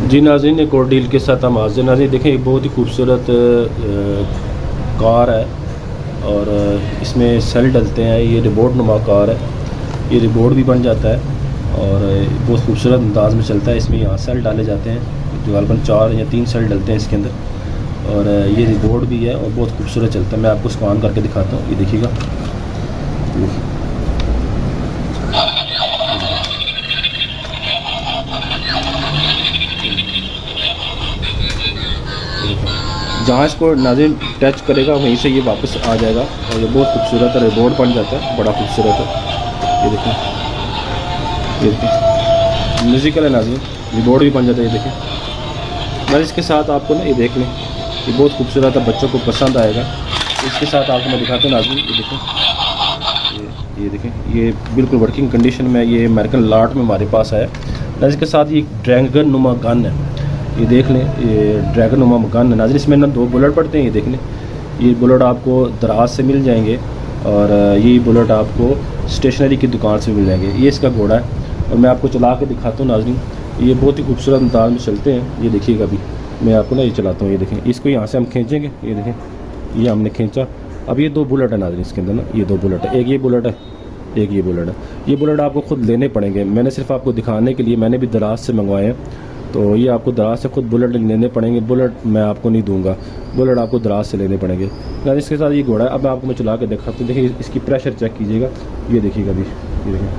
जी नाज़रीन, एक और डील के साथ हम हाज़िर। नाज़रीन देखें, एक बहुत ही खूबसूरत कार है और इसमें सेल डलते हैं। ये रिबोट नुमा कार है, ये रिबोट भी बन जाता है और बहुत खूबसूरत अंदाज में चलता है। इसमें यहाँ सेल डाले जाते हैं जो गलबन 4 या 3 सेल डलते हैं इसके अंदर, और ये रिबोट भी है और बहुत खूबसूरत चलता है। मैं आपको स्कैन करके दिखाता हूँ, ये देखिएगा। जहाँ इसको नाज़रीन टच करेगा वहीं से ये वापस आ जाएगा और ये बहुत खूबसूरत है, रिबोट बन जाता है, बड़ा खूबसूरत है। ये देखें, ये देखें म्यूज़िकल है नाज़रीन, रिबोट भी बन जाता है। ये देखें नाज़रीन, इसके साथ आपको ना ये देख लें, ये बहुत खूबसूरत है, बच्चों को पसंद आएगा। इसके साथ आपको मैं दिखाता हूँ नाज़रीन, ये देखें, ये देखें, ये बिल्कुल वर्किंग कंडीशन में, ये अमेरिकन लाट में हमारे पास है नाज़रीन। इसके साथ ये ड्रैगन नुमा गन है, ये देख लें, ये ड्रैगन नुमा गन है नाज़रीन। इसमें ना 2 बुलेट पड़ते हैं, ये देख लें। ये बुलेट आपको दराज से मिल जाएंगे और ये बुलेट आपको स्टेशनरी की दुकान से मिल जाएंगे। ये इसका घोड़ा है और मैं आपको चला के दिखाता हूँ नाज़रीन। ये बहुत ही खूबसूरत अंदाज में चलते हैं। ये देखिएगा, अभी मैं आपको ना ये चलाता हूँ। ये देखें, इसको यहाँ से हम खींचेंगे, ये देखें, ये हमने खींचा। अब ये 2 बुलेट है नाज़रीन इसके अंदर ना, ये 2 बुलेट है, एक ये बुलेट है, एक ये बुलेट है। ये बुलेट आपको ख़ुद लेने पड़ेंगे, मैंने सिर्फ आपको दिखाने के लिए, मैंने भी दराज से मंगवाए हैं, तो ये आपको दराज से खुद बुलेट लेने पड़ेंगे। बुलेट मैं आपको नहीं दूंगा, बुलेट आपको दराज से लेने पड़ेंगे यार। इसके साथ ये घोड़ा है। अब आपको मैं चला के दिखाता हूँ। देखिए इसकी प्रेशर चेक कीजिएगा, ये देखिएगा अभी, ये देखें,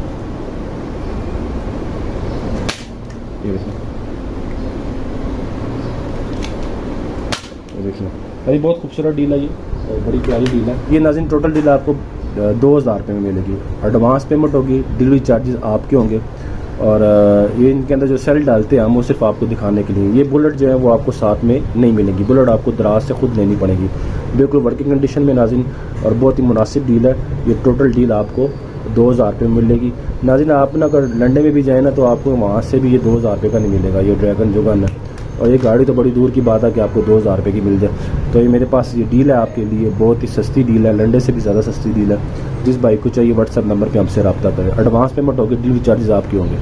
ये देखें, ये देखिए। अरे बहुत खूबसूरत डील है ये और बड़ी प्यारी डील है ये नाज़रीन। टोटल डील आपको 2000 रुपये में मिलेगी। एडवांस पेमेंट होगी, डिलीवरी चार्जेस आपके होंगे और ये इनके अंदर जो सेल डालते हैं हम वो सिर्फ आपको दिखाने के लिए। ये बुलेट जो है वो आपको साथ में नहीं मिलेगी, बुलेट आपको दराज से खुद लेनी पड़ेगी, बिल्कुल वर्किंग कंडीशन में नाज़रीन, और बहुत ही मुनासिब डील है ये। टोटल डील आपको 2000 रुपये में मिलेगी नाज़रीन। आप ना अगर लंदन में भी जाए ना तो आपको वहाँ से भी ये 2000 रुपये का नहीं मिलेगा, ये ड्रैगन जो गन है। और ये गाड़ी तो बड़ी दूर की बात है कि आपको 2000 रुपये की मिल जाए। तो ये मेरे पास ये डील है आपके लिए, बहुत ही सस्ती डील है, लंदन से भी ज़्यादा सस्ती डील है। जिस बाइक को चाहिए व्हाट्सएप नंबर पे हमसे रब्ता करें। एडवांस पेमेंट होगी, डिलीवरी चार्जेस आपके होंगे।